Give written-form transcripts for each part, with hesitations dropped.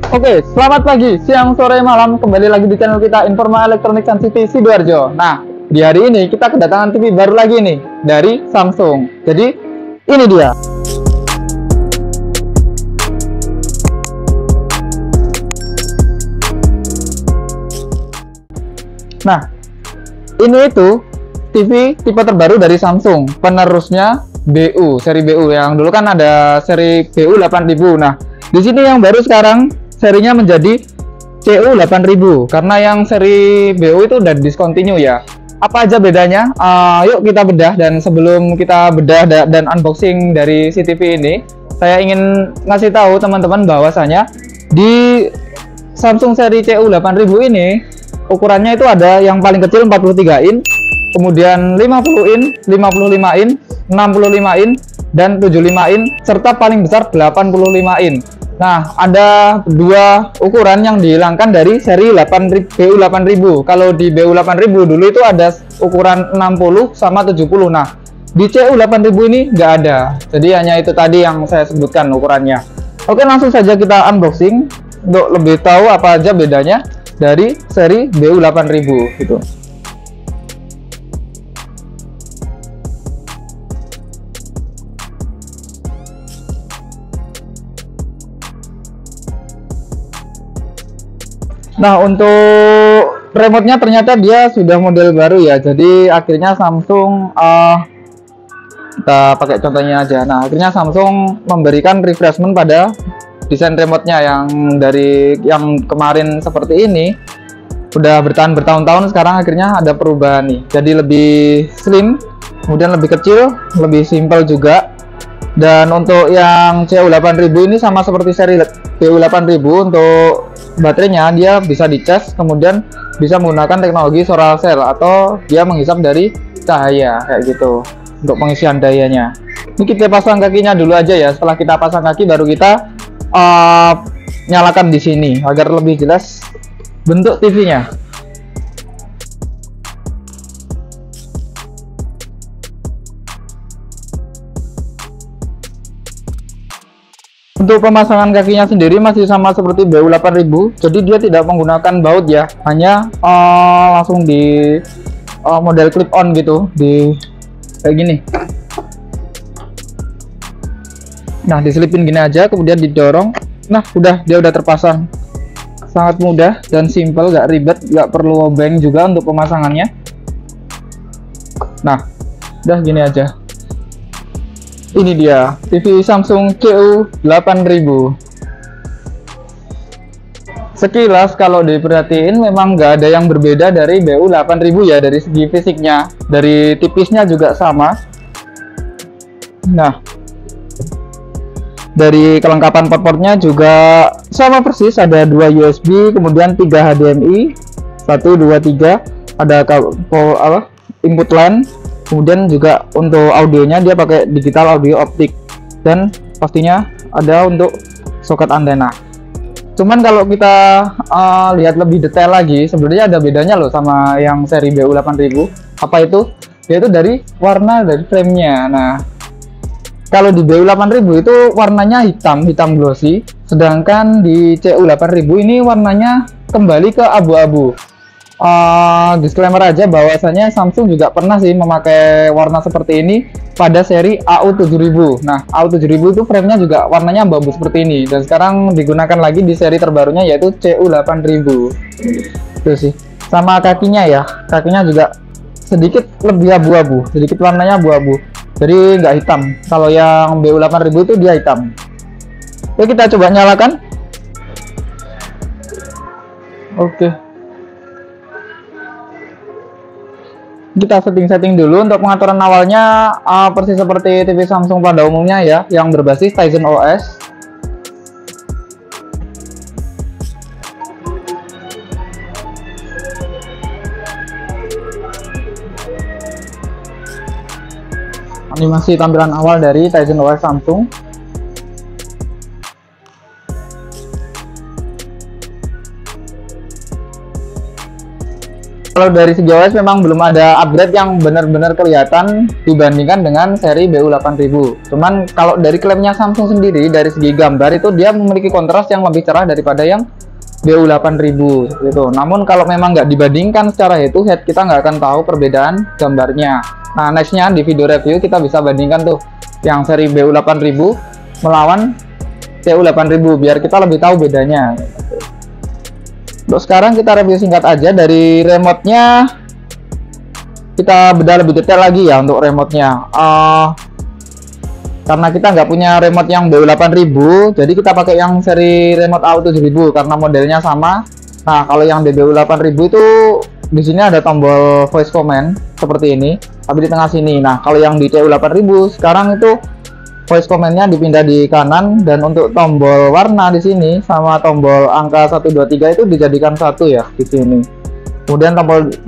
Oke, selamat pagi, siang, sore, malam. Kembali lagi di channel kita Informa Elektronik Sun City Sidoarjo. Nah, di hari ini kita kedatangan TV baru lagi nih dari Samsung. Jadi, ini dia. Nah, ini itu TV tipe terbaru dari Samsung, penerusnya BU, seri BU. Yang dulu kan ada seri BU 8000. Nah, di sini yang baru sekarang serinya menjadi CU 8000 karena yang seri BU itu udah discontinue ya. Apa aja bedanya? Yuk kita bedah, dan sebelum kita bedah dan unboxing dari CCTV ini, saya ingin ngasih tahu teman-teman bahwasanya di Samsung seri CU 8000 ini ukurannya itu ada yang paling kecil 43 in, kemudian 50 in, 55 in, 65 in, dan 75 in, serta paling besar 85 in. Nah, ada dua ukuran yang dihilangkan dari seri BU 8000. Kalau di BU 8000 dulu itu ada ukuran 60 sama 70. Nah, di CU 8000 ini nggak ada. Jadi hanya itu tadi yang saya sebutkan ukurannya. Oke, langsung saja kita unboxing untuk lebih tahu apa aja bedanya dari seri BU 8000 gitu. Nah, untuk remote-nya ternyata dia sudah model baru ya. Jadi akhirnya Samsung kita pakai contohnya aja. Nah, akhirnya Samsung memberikan refreshment pada desain remote-nya yang dari yang kemarin seperti ini udah bertahun-tahun, sekarang akhirnya ada perubahan nih. Jadi lebih slim, kemudian lebih kecil, lebih simpel juga. Dan untuk yang CU 8000 ini sama seperti seri BU 8000, untuk baterainya dia bisa dicas, kemudian bisa menggunakan teknologi solar cell atau dia menghisap dari cahaya kayak gitu untuk pengisian dayanya. Ini kita pasang kakinya dulu aja ya. Setelah kita pasang kaki baru kita nyalakan di sini agar lebih jelas bentuk TV-nya. Untuk pemasangan kakinya sendiri masih sama seperti BU 8000, jadi dia tidak menggunakan baut ya, hanya langsung di model clip on gitu, di kayak gini. Nah, diselipin gini aja, kemudian didorong. Nah, dia udah terpasang. Sangat mudah dan simple, gak ribet, gak perlu obeng juga untuk pemasangannya. Nah, udah gini aja. Ini dia TV Samsung CU 8000. Sekilas kalau diperhatiin memang nggak ada yang berbeda dari BU 8000 ya, dari segi fisiknya, dari tipisnya juga sama. Nah, dari kelengkapan port-portnya juga sama persis, ada 2 USB, kemudian 3 HDMI, 1, 2, 3, ada input LAN. Kemudian juga untuk audionya dia pakai digital audio optik, dan pastinya ada untuk soket antena. Cuman kalau kita lihat lebih detail lagi, sebenarnya ada bedanya loh sama yang seri BU 8000. Apa itu? Yaitu dari warna dari framenya. Nah, kalau di BU 8000 itu warnanya hitam glossy, sedangkan di CU 8000 ini warnanya kembali ke abu-abu. Disclaimer aja bahwasanya Samsung juga pernah sih memakai warna seperti ini pada seri AU7000. Nah, AU7000 itu framenya juga warnanya abu-abu seperti ini, dan sekarang digunakan lagi di seri terbarunya yaitu CU 8000. Itu sih. Sama kakinya ya, kakinya juga sedikit lebih abu-abu, sedikit warnanya abu-abu, jadi nggak hitam. Kalau yang BU 8000 itu dia hitam. Oke, kita coba nyalakan. Oke, kita setting dulu. Untuk pengaturan awalnya persis seperti TV Samsung pada umumnya ya, yang berbasis Tizen OS. Animasi tampilan awal dari Tizen OS Samsung. Kalau dari segi OS memang belum ada upgrade yang benar-benar kelihatan dibandingkan dengan seri BU8000. Cuman kalau dari klaimnya Samsung sendiri dari segi gambar itu dia memiliki kontras yang lebih cerah daripada yang BU8000 gitu. Namun kalau memang nggak dibandingkan secara head to head, kita nggak akan tahu perbedaan gambarnya. Nah, nextnya di video review kita bisa bandingkan tuh yang seri BU8000 melawan TU8000 biar kita lebih tahu bedanya. Untuk sekarang kita review singkat aja dari remote-nya. Kita bedah lebih detail lagi ya untuk remote-nya. Karena kita nggak punya remote yang BU8000, jadi kita pakai yang seri remote AU7000 karena modelnya sama. Nah, kalau yang BU8000 itu di sini ada tombol voice command seperti ini, tapi di tengah sini. Nah, kalau yang di TU8000 sekarang itu voice command-nya dipindah di kanan, dan untuk tombol warna di sini sama tombol angka 123 itu dijadikan satu ya di sini. Kemudian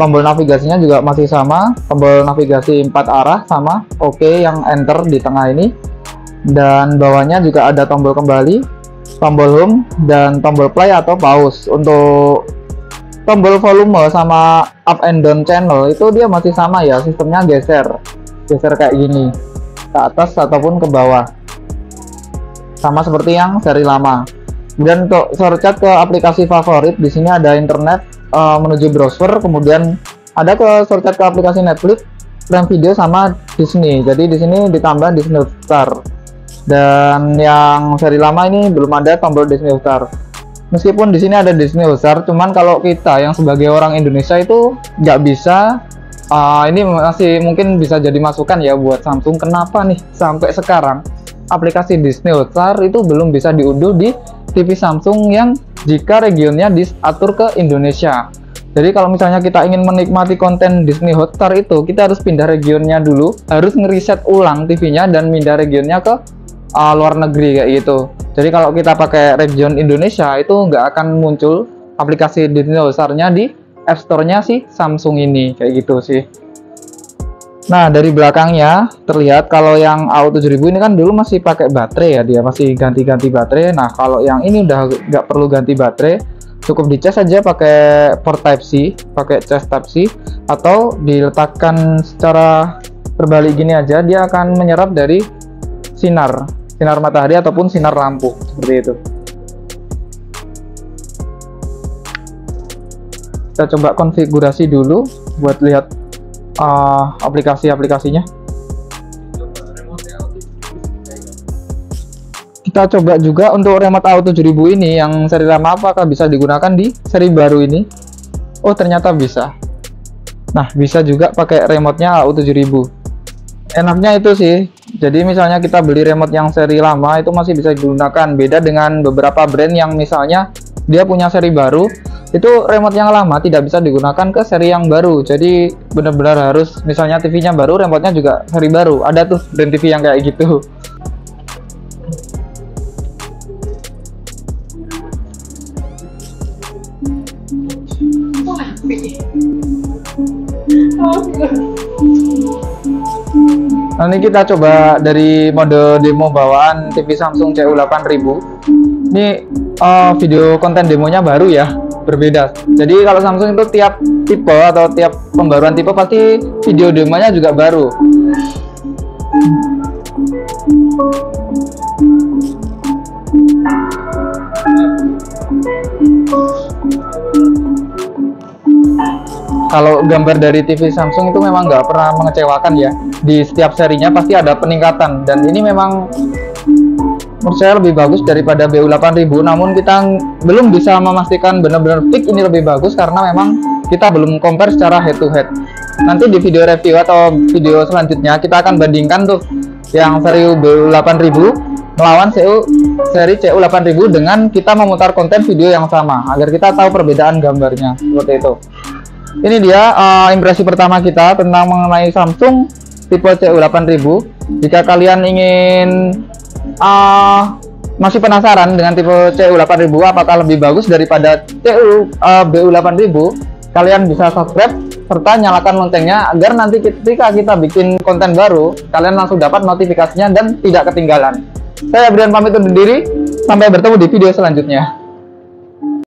tombol navigasinya juga masih sama, tombol navigasi 4 arah sama, oke, yang enter di tengah ini. Dan bawahnya juga ada tombol kembali, tombol home, dan tombol play atau pause. Untuk tombol volume sama up and down channel itu dia masih sama ya, sistemnya geser kayak gini, ke atas ataupun ke bawah, sama seperti yang seri lama. Kemudian untuk shortcut ke aplikasi favorit di sini ada internet, menuju browser, kemudian ada ke shortcut ke aplikasi Netflix, Prime Video sama Disney. Jadi di sini ditambah Disney Star. Dan yang seri lama ini belum ada tombol Disney Star. Meskipun di sini ada Disney Star, cuman kalau kita yang sebagai orang Indonesia itu nggak bisa. Ini masih mungkin bisa jadi masukan ya buat Samsung, kenapa nih sampai sekarang aplikasi Disney Hotstar itu belum bisa diunduh di TV Samsung yang jika regionnya diatur ke Indonesia. Jadi kalau misalnya kita ingin menikmati konten Disney Hotstar itu, kita harus pindah regionnya dulu, harus ngeriset ulang TV-nya dan pindah regionnya ke luar negeri kayak gitu. Jadi kalau kita pakai region Indonesia itu nggak akan muncul aplikasi Disney Hotstar-nya di App Store-nya si Samsung ini, kayak gitu sih. Nah, dari belakangnya terlihat kalau yang AU7000 ini kan dulu masih pakai baterai ya, dia masih ganti-ganti baterai. Nah, kalau yang ini udah nggak perlu ganti baterai, cukup dicas aja pakai port Type-C, pakai cas Type-C, atau diletakkan secara terbalik gini aja, dia akan menyerap dari sinar matahari ataupun sinar lampu seperti itu. Kita coba konfigurasi dulu buat lihat aplikasi-aplikasinya. Kita coba juga untuk remote AU7000 ini yang seri lama apakah bisa digunakan di seri baru ini. Oh, ternyata bisa. Nah, bisa juga pakai remote-nya AU7000. Enaknya itu sih, jadi misalnya kita beli remote yang seri lama itu masih bisa digunakan. Beda dengan beberapa brand yang misalnya dia punya seri baru, itu remote yang lama tidak bisa digunakan ke seri yang baru. Jadi benar-benar harus misalnya TV-nya baru, remote-nya juga seri baru. Ada tuh brand TV yang kayak gitu. Nah, ini kita coba dari mode demo bawaan TV Samsung CU8000. Ini video konten demonya baru ya, berbeda. Jadi kalau Samsung itu tiap tipe atau tiap pembaruan tipe pasti video demonya juga baru. Kalau gambar dari TV Samsung itu memang nggak pernah mengecewakan ya. Di setiap serinya pasti ada peningkatan, dan ini memang menurut saya lebih bagus daripada BU8000. Namun kita belum bisa memastikan benar-benar fix ini lebih bagus karena memang kita belum compare secara head to head. Nanti di video review atau video selanjutnya kita akan bandingkan tuh yang seri BU8000 melawan seri CU8000 dengan kita memutar konten video yang sama agar kita tahu perbedaan gambarnya seperti itu. Ini dia impresi pertama kita tentang mengenai Samsung tipe CU8000. Jika kalian ingin masih penasaran dengan tipe CU8000 apakah lebih bagus daripada BU8000, kalian bisa subscribe serta nyalakan loncengnya agar nanti ketika kita bikin konten baru kalian langsung dapat notifikasinya dan tidak ketinggalan. Saya Brian pamit undur diri, sampai bertemu di video selanjutnya.